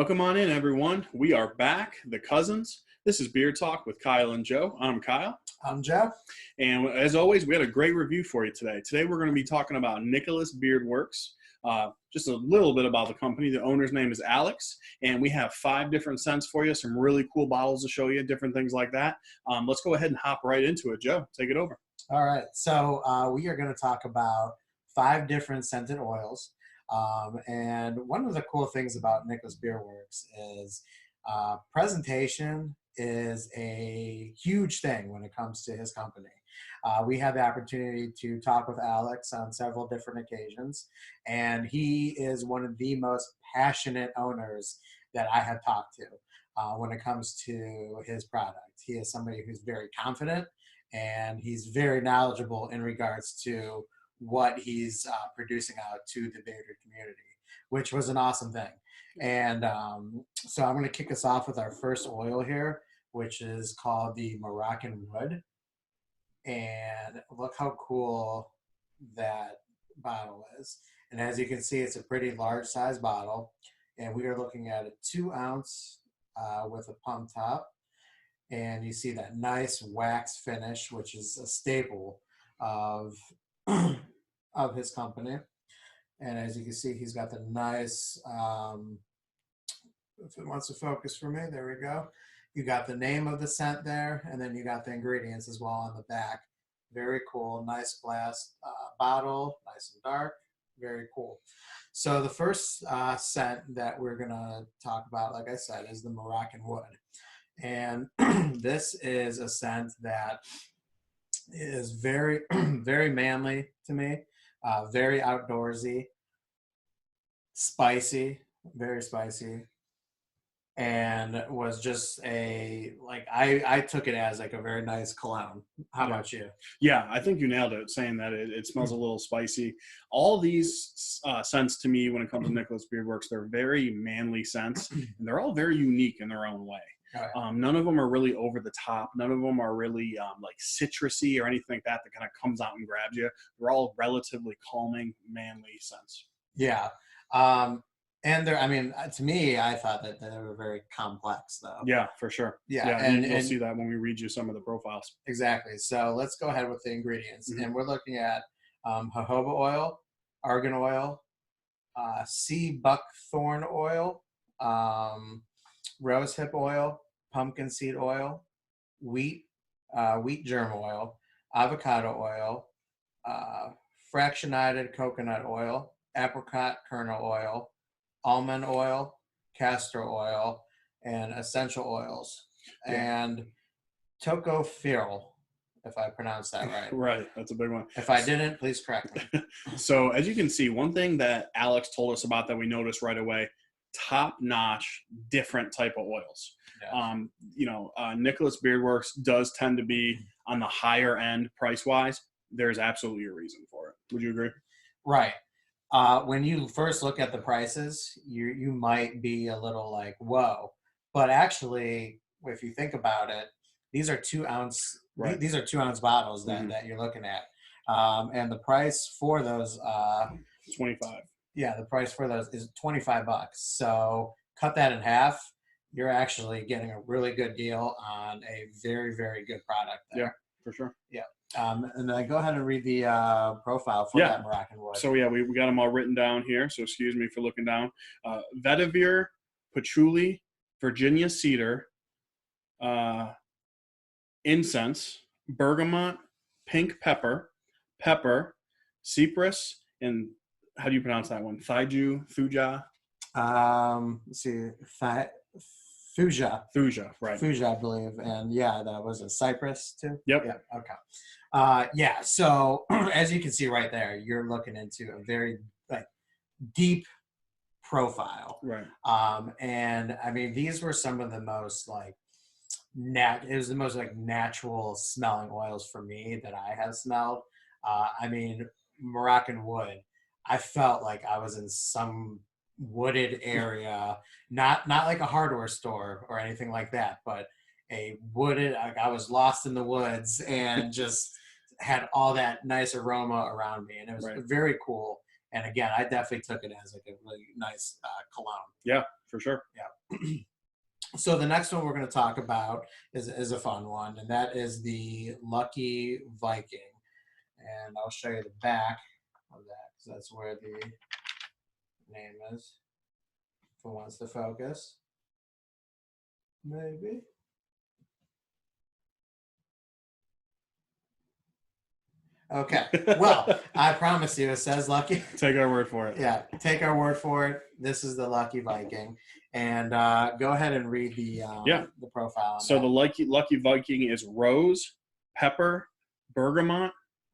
Welcome on in, everyone. We are back, the cousins. This is Beer Talk with Kyle and Joe. I'm Kyle. I'm Joe. And as always, we had a great review for you today. Today we're going to be talking about Nicholas Beard Works. Just a little bit about the company. The owner's name is Alex, and we have 5 different scents for you, some really cool bottles to show you, different things like that. Let's go ahead and hop right into it. Joe, take it over. All right. So we are going to talk about 5 different scented oils. And one of the cool things about Nicholas Beard Works is presentation is a huge thing when it comes to his company. We had the opportunity to talk with Alex on several different occasions, and he is one of the most passionate owners that I have talked to when it comes to his product. He is somebody who's very confident, and he's very knowledgeable in regards to what he's producing out to the bearded community, which was an awesome thing. And so I'm going to kick us off with our first oil here, which is called the Moroccan Wood. And look how cool that bottle is. And as you can see, it's a pretty large size bottle. And we are looking at a 2 ounce with a pump top. And you see that nice wax finish, which is a staple of of his company. And as you can see, he's got the nice, if it wants to focus for me, there we go. You got the name of the scent there, and then you got the ingredients as well on the back. Very cool, nice glass bottle, nice and dark, very cool. So the first scent that we're gonna talk about, like I said, is the Moroccan Wood. And this is a scent that is very, very manly to me, very outdoorsy, spicy, very spicy, and was just I took it as like a very nice cologne. How about you? Yeah, I think you nailed it, saying that it smells a little spicy. All these scents to me, when it comes to Nicholas Beard Works, they're very manly scents, and they're all very unique in their own way. Right. None of them are really over the top. None of them are really like citrusy or anything like that kind of comes out and grabs you. They're all relatively calming, manly scents. Yeah. And they're, I mean, to me, I thought that they were very complex, though. Yeah, for sure. Yeah, and you'll see that when we read you some of the profiles. Exactly. So let's go ahead with the ingredients. And we're looking at jojoba oil, argan oil, sea buckthorn oil, rosehip oil, pumpkin seed oil, wheat germ oil, avocado oil, fractionated coconut oil, apricot kernel oil, almond oil, castor oil, and essential oils, and tocopherol, if I pronounced that right. Right, that's a big one. If I didn't, please correct me. So as you can see, one thing that Alex told us about that we noticed right away, top-notch, different type of oils. Yeah. Nicholas Beard Works does tend to be on the higher end price-wise. There's absolutely a reason for it. Would you agree? Right. When you first look at the prices, you might be a little like, whoa. But actually, if you think about it, these are 2 ounce. Right. These are 2 ounce bottles that you're looking at, and the price for those 25. Yeah, the price for those is $25. So cut that in half. You're actually getting a really good deal on a very, very good product there. Yeah, for sure. Yeah. And then go ahead and read the profile for that Moroccan Wood. So, we got them all written down here. So, excuse me for looking down. Vetiver, patchouli, Virginia cedar, incense, bergamot, pink pepper, cypress, and how do you pronounce that one? Thuja? Let's see. Thuja. Thuja, right. Thuja, I believe. And yeah, that was a cypress too? Yep. Yeah, okay. So as you can see right there, you're looking into a very deep profile. Right. And I mean, these were some of the most it was the most natural smelling oils for me that I have smelled. I mean, Moroccan Wood, I felt like I was in some wooded area, not like a hardware store or anything like that, but a wooded, I was lost in the woods and just had all that nice aroma around me, and it was very cool. And again, I definitely took it as a really nice cologne. Yeah, for sure. Yeah. So the next one we're going to talk about is a fun one, and that is the Lucky Viking. And I'll show you the back of that because that's where the name is. If it wants to focus, maybe. Okay. Well, I promise you, it says Lucky. Take our word for it. Yeah, take our word for it. This is the Lucky Viking, and go ahead and read the profile. On so that. the Lucky Viking is rose, pepper, bergamot,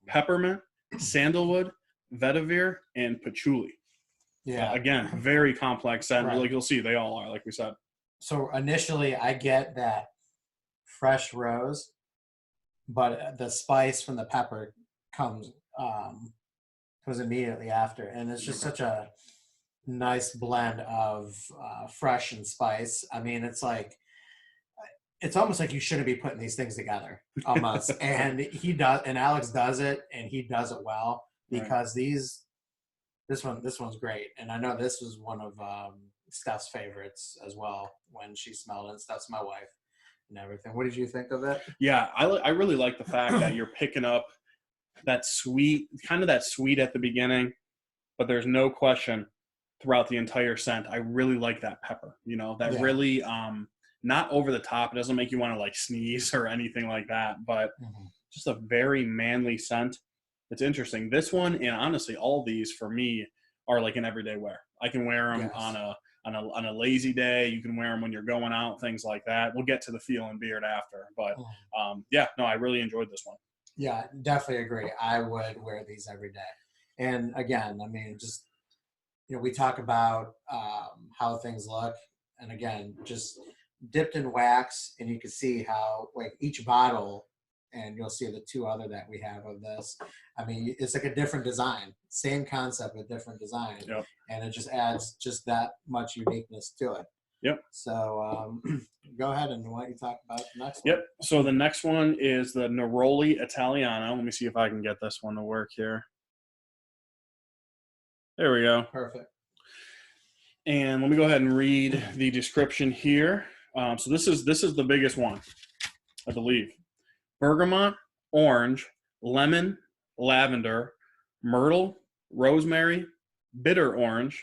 peppermint, sandalwood, vetiver, and patchouli. Yeah. Again, very complex scent. Right. Like you'll see, they all are, like we said. So initially, I get that fresh rose, but the spice from the pepper comes immediately after, and it's just such a nice blend of fresh and spice. I mean, it's almost like you shouldn't be putting these things together, almost. And he does, and Alex does it, and he does it well because this one's great, and I know this was one of Steph's favorites as well when she smelled it. Steph's my wife and everything. What did you think of it? Yeah, I really like the fact that you're picking up that sweet at the beginning, but there's no question throughout the entire scent. I really like that pepper, really not over the top. It doesn't make you want to like sneeze or anything like that, but just a very manly scent. It's interesting. This one, and honestly, all these for me are like an everyday wear. I can wear them on a lazy day. You can wear them when you're going out, things like that. We'll get to the feel and beard after, but I really enjoyed this one. Yeah, definitely agree. I would wear these every day. And again, I mean, just, we talk about how things look. And again, just dipped in wax, and you can see how like each bottle, and you'll see the two other that we have of this. I mean, it's like a different design, same concept with different design. Yep. And it just adds just that much uniqueness to it. Yep. So go ahead, and why don't you talk about the next one? Yep. So the next one is the Neroli Italiano. Let me see if I can get this one to work here. There we go. Perfect. And let me go ahead and read the description here. So this is the biggest one, I believe. Bergamot, orange, lemon, lavender, myrtle, rosemary, bitter orange,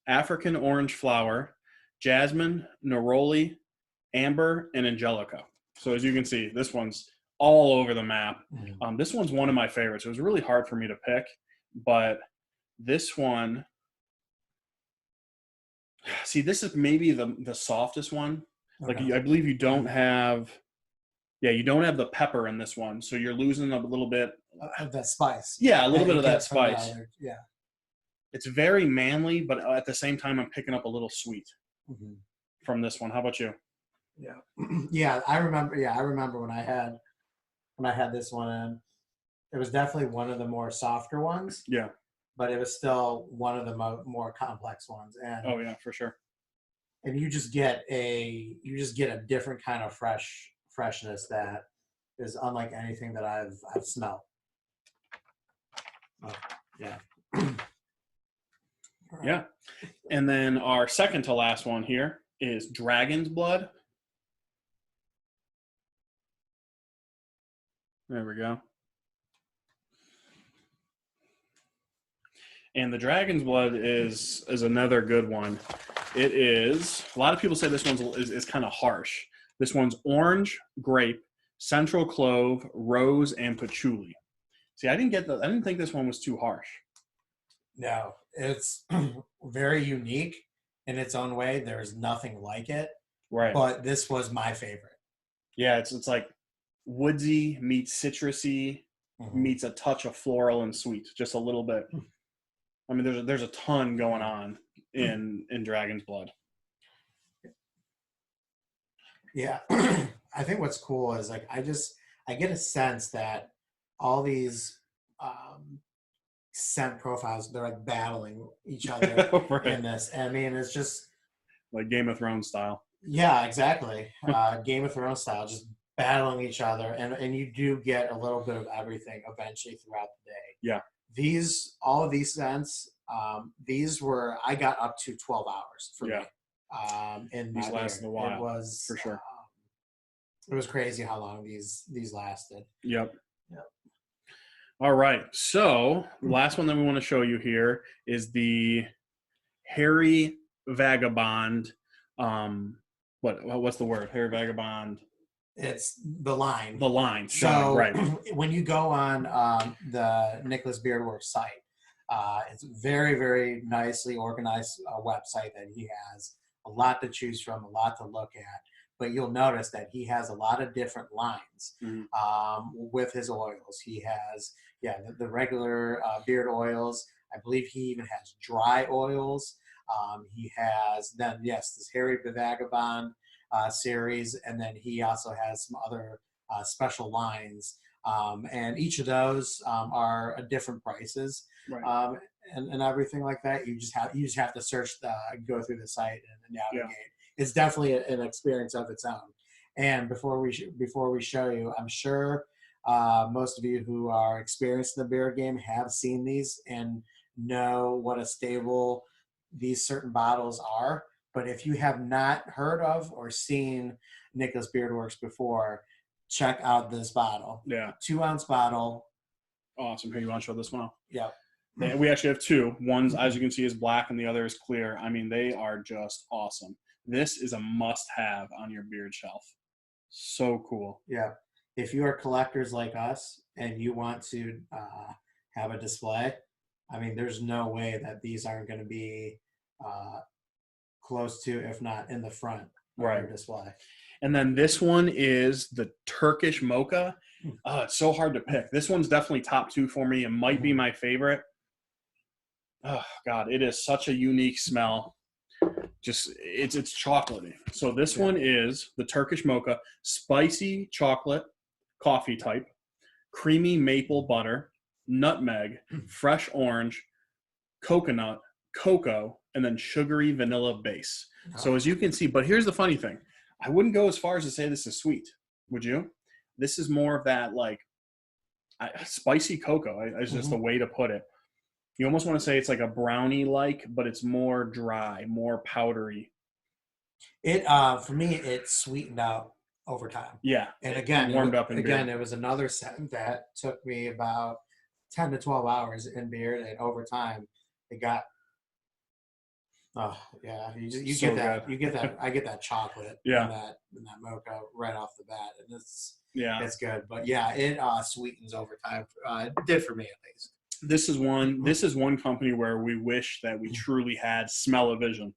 African orange flower, jasmine, neroli, amber, and angelica. So as you can see, this one's all over the map. This one's one of my favorites. It was really hard for me to pick, but this one, see, this is maybe the softest one. Like I believe you don't have the pepper in this one, so you're losing a little bit of that spice. Yeah, a little bit of that spice. Yeah. It's very manly, but at the same time, I'm picking up a little sweet from this one. How about you? Yeah. Yeah, I remember when I had this one in. It was definitely one of the more softer ones. Yeah. But it was still one of the more complex ones. And oh yeah, for sure. And you just get a different kind of freshness that is unlike anything that I've smelled. Oh, yeah. Yeah. And then our second to last one here is Dragon's Blood. There we go. And the Dragon's Blood is another good one. It is, a lot of people say this one is kind of harsh. This one's orange, grape, central clove, rose, and patchouli. See, I didn't think this one was too harsh. No, it's very unique in its own way. There's nothing like it. Right. But this was my favorite. Yeah, it's like woodsy meets citrusy meets a touch of floral and sweet, just a little bit. I mean, there's a ton going on in Dragon's Blood. Yeah. I think what's cool is like I get a sense that all these scent profiles, they're like battling each other right. in this. I mean, it's just like Game of Thrones style. Yeah, exactly. Game of Thrones style, just battling each other, and you do get a little bit of everything eventually throughout the day. Yeah. All of these scents, I got up to 12 hours for me in These my lasted beard. a while, for sure. It was crazy how long these lasted. Yep. Yep. All right. So the last one that we want to show you here is the Hairy Vagabond. What's the word? Hairy Vagabond. It's the line. The line. So right. when you go on the Nicholas Beardworks site, it's very, very nicely organized website that he has. A lot to choose from, a lot to look at. But you'll notice that he has a lot of different lines with his oils. He has, the regular beard oils. I believe he even has dry oils. He has then, this Hairy Vagabond series, and then he also has some other special lines. And each of those are at different prices. Right. And everything like that. You just have to search, go through the site and navigate. Yeah. It's definitely an experience of its own. And before we show you, I'm sure most of you who are experienced in the beard game have seen these and know what a stable these certain bottles are. But if you have not heard of or seen Nicholas Beardworks before, check out this bottle. Yeah. 2-ounce bottle. Awesome. Here, you want to show this one off? Yeah. We actually have two. One's, as you can see, is black and the other is clear. I mean, they are just awesome. This is a must-have on your beard shelf. So cool. Yeah. If you are collectors like us and you want to have a display, I mean, there's no way that these aren't going to be close to, if not in the front of your display. And then this one is the Turkish Mocha. It's so hard to pick. This one's definitely top two for me. It might be my favorite. Oh, God, it is such a unique smell. Just it's chocolatey. So this one is the Turkish Mocha, spicy chocolate, coffee type, creamy maple butter, nutmeg, fresh orange, coconut, cocoa, and then sugary vanilla base. So as you can see, but here's the funny thing. I wouldn't go as far as to say this is sweet. Would you? This is more of that like spicy cocoa is just the way to put it. You almost want to say it's like a brownie-like, but it's more dry, more powdery. It for me, it sweetened out over time. Yeah. And again, warmed up in beard. It was another scent that took me about 10 to 12 hours in beard, and over time, it got. Oh yeah, you So get that. good. You get that. I get that chocolate. Yeah. In that mocha right off the bat, and it's good. But yeah, it sweetens over time. It did for me at least. This is one company where we wish that we truly had smell-o-vision.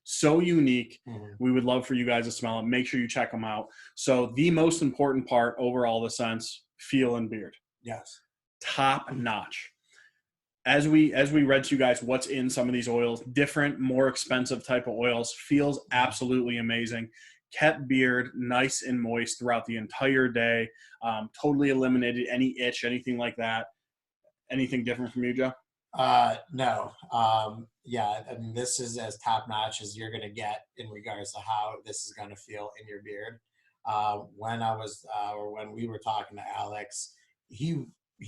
So unique. We would love for you guys to smell it. Make sure you check them out. So the most important part over all the scents, feel and beard. Yes. Top notch. As we read to you guys what's in some of these oils, different, more expensive type of oils, feels absolutely amazing. Kept beard nice and moist throughout the entire day. Totally eliminated any itch, anything like that. Anything different from you, Joe? No. Yeah, I mean, this is as top notch as you're going to get in regards to how this is going to feel in your beard. When we were talking to Alex, he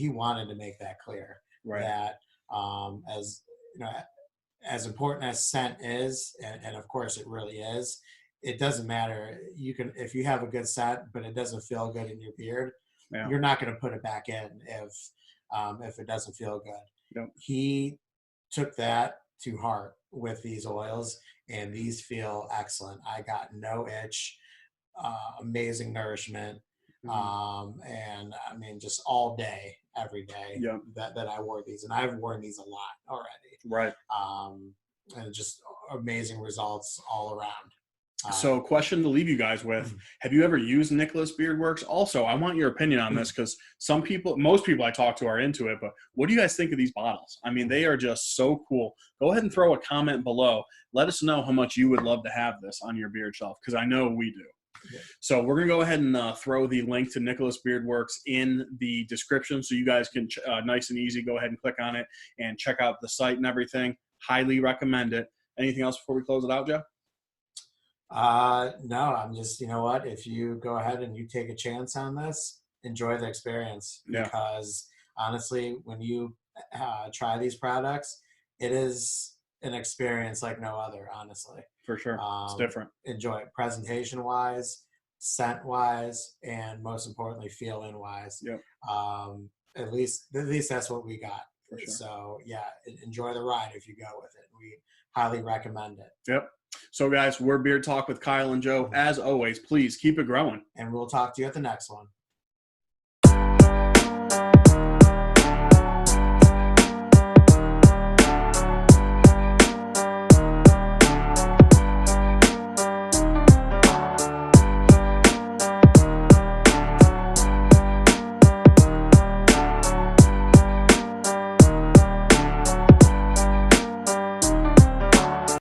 wanted to make that clear that as you know, as important as scent is, and of course it really is, it doesn't matter. You can, if you have a good scent, but it doesn't feel good in your beard, you're not going to put it back in if it doesn't feel good. Yep. He took that to heart with these oils, and these feel excellent. I got no itch, amazing nourishment, and I mean just all day, every day that I wore these, and I've worn these a lot already. Right. And just amazing results all around. So question to leave you guys with, have you ever used Nicholas Beardworks? Also, I want your opinion on this because most people I talk to are into it, but what do you guys think of these bottles? I mean, they are just so cool. Go ahead and throw a comment below. Let us know how much you would love to have this on your beard shelf because I know we do. Yeah. So we're going to go ahead and throw the link to Nicholas Beardworks in the description so you guys can, nice and easy, go ahead and click on it and check out the site and everything. Highly recommend it. Anything else before we close it out, Joe? No, I'm just, you know what, if you go ahead and you take a chance on this, enjoy the experience because honestly, when you try these products, it's an experience like no other, honestly. For sure. It's different. Enjoy it presentation-wise, scent-wise, and most importantly, feel-in-wise. Yep. At least that's what we got. For sure. So yeah, enjoy the ride if you go with it. We highly recommend it. Yep. So guys, we're Beard Talk with Kyle and Joe. As always, please keep it growing. And we'll talk to you at the next one.